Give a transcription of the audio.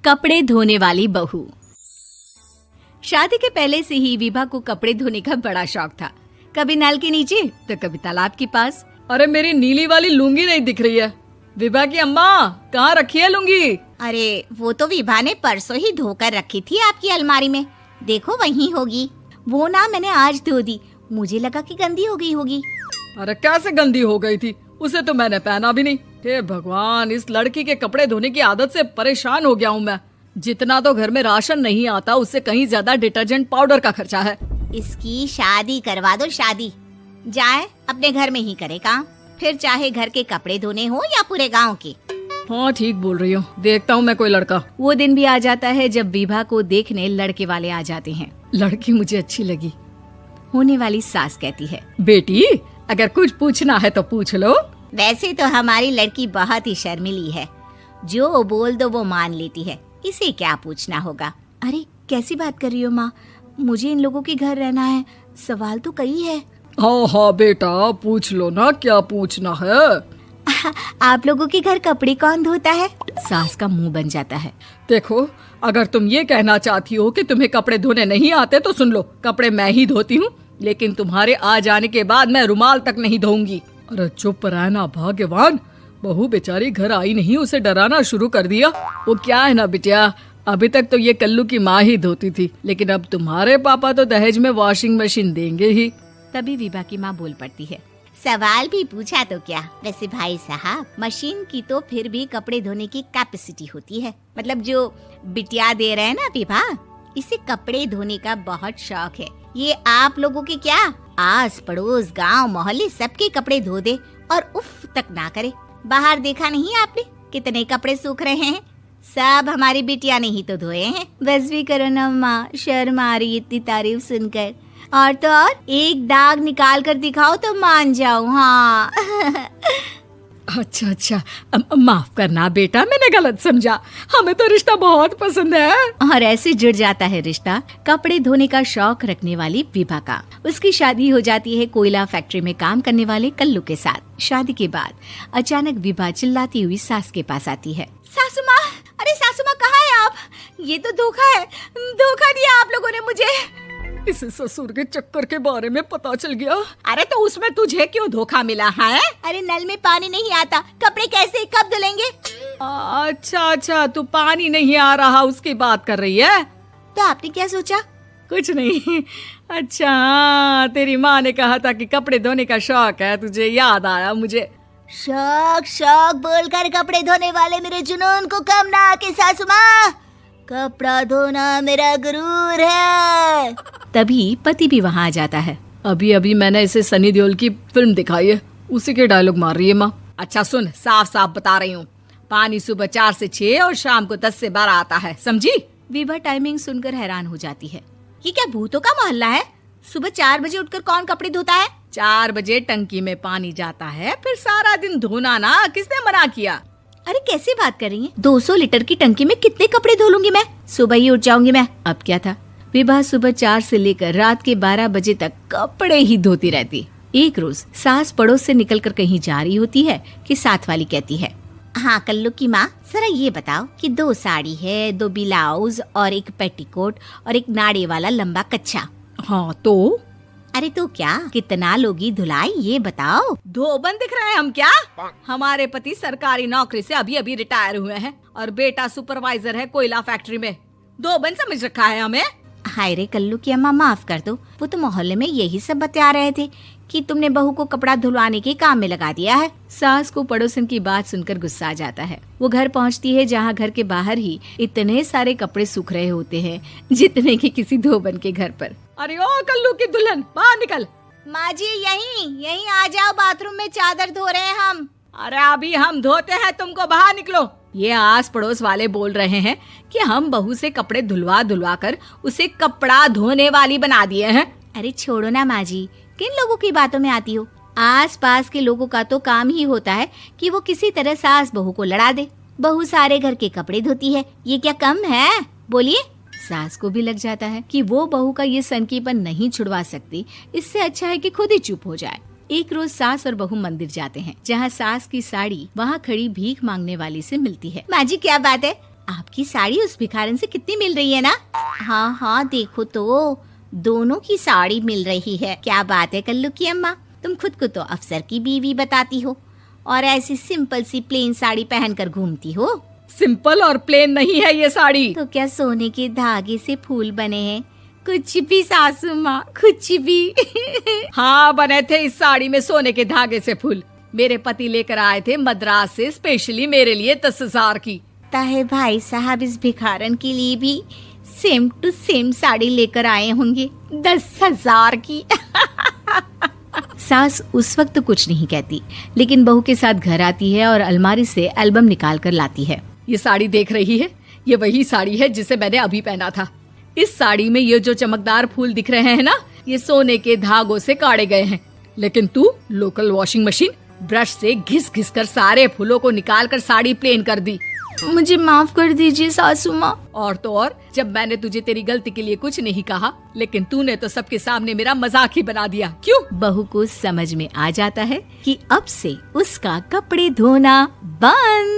कपड़े धोने वाली बहू। शादी के पहले से ही विभा को कपड़े धोने का बड़ा शौक था। कभी नल के नीचे तो कभी तालाब के पास। अरे मेरी नीली वाली लुंगी नहीं दिख रही है। विभा की अम्मा, कहाँ रखी है लुंगी? अरे वो तो विभा ने परसों ही धोकर रखी थी आपकी अलमारी में, देखो वहीं होगी। वो ना मैंने आज धो दी, मुझे लगा कि गंदी हो गई होगी। अरे कैसे गंदी हो गई थी? उसे तो मैंने पहना भी नहीं। हे भगवान, इस लड़की के कपड़े धोने की आदत से परेशान हो गया हूँ मैं। जितना तो घर में राशन नहीं आता, उससे कहीं ज्यादा डिटर्जेंट पाउडर का खर्चा है। इसकी शादी करवा दो, शादी जाए अपने घर में ही करे काम, फिर चाहे घर के कपड़े धोने हो या पूरे गांव के। हाँ ठीक बोल रही हो, देखता हूँ मैं कोई लड़का। वो दिन भी आ जाता है जब विभा को देखने लड़के वाले आ जाते हैं। लड़की मुझे अच्छी लगी। होने वाली सास कहती है, बेटी अगर कुछ पूछना है तो पूछ लो। वैसे तो हमारी लड़की बहुत ही शर्मिली है, जो बोल दो वो मान लेती है, इसे क्या पूछना होगा। अरे कैसी बात कर रही हो माँ, मुझे इन लोगों के घर रहना है, सवाल तो कई है। हाँ हाँ बेटा, पूछ लो ना, क्या पूछना है। आप लोगों के घर कपड़े कौन धोता है? सास का मुंह बन जाता है। देखो, अगर तुम ये कहना चाहती हो कि तुम्हें कपड़े धोने नहीं आते तो सुन लो, कपड़े मैं ही धोती हूँ, लेकिन तुम्हारे आ जाने के बाद मैं रुमाल तक नहीं धोऊंगी। अरे चुप रहना भाग्यवान, बहू बेचारी घर आई नहीं, उसे डराना शुरू कर दिया। वो क्या है ना बिटिया, अभी तक तो ये कल्लू की माँ ही धोती थी, लेकिन अब तुम्हारे पापा तो दहेज में वॉशिंग मशीन देंगे ही। तभी विभा की माँ बोल पड़ती है, सवाल भी पूछा तो क्या। वैसे भाई साहब, मशीन की तो फिर भी कपड़े धोने की कैपेसिटी होती है। मतलब जो बिटिया दे रहे हैं ना विभा, इसे कपड़े धोने का बहुत शौक है। ये आप लोगों के क्या, आस पड़ोस गांव मोहल्ले सबके कपड़े धो दे और उफ तक ना करे। बाहर देखा नहीं आपने कितने कपड़े सूख रहे हैं? सब हमारी बिटिया ने ही तो धोए हैं। बस भी करो ना माँ, शर्म आ रही इतनी तारीफ सुनकर। और तो और एक दाग निकाल कर दिखाओ तो मान जाऊं। हाँ अच्छा, माफ करना बेटा, मैंने गलत समझा। हमें तो रिश्ता बहुत पसंद है। और ऐसे जुड़ जाता है रिश्ता कपड़े धोने का शौक रखने वाली विभा का। उसकी शादी हो जाती है कोयला फैक्ट्री में काम करने वाले कल्लू के साथ। शादी के बाद अचानक विभा चिल्लाती हुई सास के पास आती है। सासू माँ, अरे सासू माँ कहाँ है आप? ये तो धोखा है, धोखा दिया आप लोगों ने मुझे। इसे ससुर के चक्कर के बारे में पता चल गया। अरे तो उसमें तुझे क्यों धोखा मिला है? अरे नल में पानी नहीं आता, कपड़े कैसे कब धुलेंगे? अच्छा, तू पानी नहीं आ रहा उसकी बात कर रही है। तो आपने क्या सोचा? कुछ नहीं। अच्छा, तेरी माँ ने कहा था कि कपड़े धोने का शौक है तुझे, याद आया मुझे। शौक बोलकर कपड़े धोने वाले मेरे जुनून को कम ना आके सासू माँ, कपड़ा धोना मेरा गुरूर है। तभी पति भी वहाँ आ जाता है। अभी मैंने इसे सनी देओल की फिल्म दिखाई है, उसी के डायलॉग मार रही है माँ। अच्छा सुन, साफ बता रही हूँ, पानी सुबह 4 से 6 और शाम को 10 से 12 आता है, समझी? विभा टाइमिंग सुनकर हैरान हो जाती है। ये क्या भूतों का मोहल्ला है? सुबह 4 बजे उठकर कौन कपड़े धोता है? 4 बजे टंकी में पानी जाता है, फिर सारा दिन धोना ना, किसने मना किया? अरे कैसी बात कर रही हैं? 200 लीटर की टंकी में कितने कपड़े धो लूंगी मैं? सुबह ही उठ जाऊंगी मैं। अब क्या था, विभा सुबह 4 से लेकर रात के 12 बजे तक कपड़े ही धोती रहती। एक रोज सास पड़ोस से निकलकर कहीं जा रही होती है कि साथ वाली कहती है, हाँ कल्लू की माँ, जरा ये बताओ कि 2 साड़ी है, 2 ब्लाउज और एक पेटीकोट और एक नाड़े वाला लंबा कच्छा। हाँ तो? अरे तो क्या, कितना लोगी धुलाई ये बताओ। धोबन दिख रहे हैं हम क्या? हमारे पति सरकारी नौकरी से अभी रिटायर हुए हैं और बेटा सुपरवाइजर है कोयला फैक्ट्री में। धोबन समझ रखा है हमें। हाय रे कल्लू की अम्मा, माफ कर दो, वो तो मोहल्ले में यही सब बता रहे थे कि तुमने बहू को कपड़ा धुलवाने के काम में लगा दिया है। सास को पड़ोसन की बात सुनकर गुस्सा आ जाता है। वो घर पहुंचती है जहां घर के बाहर ही इतने सारे कपड़े सूख रहे होते हैं जितने कि किसी धोबन के घर पर। अरे ओ कल्लू की दुल्हन, बाहर निकल। माँ जी यहीं आ जाओ, बाथरूम में चादर धो रहे हैं हम। अरे अभी हम धोते हैं, तुमको बाहर निकलो। ये आस पड़ोस वाले बोल रहे हैं कि हम बहू से कपड़े धुलवा कर उसे कपड़ा धोने वाली बना दिए हैं। अरे छोड़ो ना माँ जी, किन लोगों की बातों में आती हो? आस पास के लोगों का तो काम ही होता है कि वो किसी तरह सास बहू को लड़ा दे। बहू सारे घर के कपड़े धोती है, ये क्या कम है? बोलिए। सास को भी लग जाता है कि वो बहू का ये सनकीपन नहीं छुड़वा सकती, इससे अच्छा है कि खुद ही चुप हो जाए। एक रोज सास और बहू मंदिर जाते हैं, जहाँ सास की साड़ी वहाँ खड़ी भीख मांगने वाली से मिलती है। माँ जी क्या बात है, आपकी साड़ी उस भिखारन से कितनी मिल रही है ना? हाँ हाँ देखो तो, दोनों की साड़ी मिल रही है। क्या बात है कल्लू की अम्मा, तुम खुद को तो अफसर की बीवी बताती हो और ऐसी सिंपल सी प्लेन साड़ी पहनकर घूमती हो। सिंपल और प्लेन नहीं है ये साड़ी। तो क्या सोने के धागे से फूल बने हैं? कुछ भी सासू माँ, कुछ भी। हाँ बने थे इस साड़ी में सोने के धागे से फूल। मेरे पति लेकर आए थे मद्रास से स्पेशली मेरे लिए 10,000 की। ताहे भाई साहब इस भिखारन के लिए भी सेम टू सेम साड़ी लेकर आए होंगे 10,000 की। सास उस वक्त तो कुछ नहीं कहती, लेकिन बहू के साथ घर आती है और अलमारी से एल्बम निकाल कर लाती है। ये साड़ी देख रही है, ये वही साड़ी है जिसे मैंने अभी पहना था। इस साड़ी में ये जो चमकदार फूल दिख रहे हैं ना, ये सोने के धागों से काढ़े गए हैं। लेकिन तू लोकल वॉशिंग मशीन ब्रश से घिस घिस कर सारे फूलों को निकाल कर साड़ी प्लेन कर दी। मुझे माफ कर दीजिए सासू माँ। और तो और, जब मैंने तुझे तेरी गलती के लिए कुछ नहीं कहा, लेकिन तूने तो सबके सामने मेरा मजाक ही बना दिया। क्यों? बहू को समझ में आ जाता है कि अब से उसका कपड़े धोना बंद।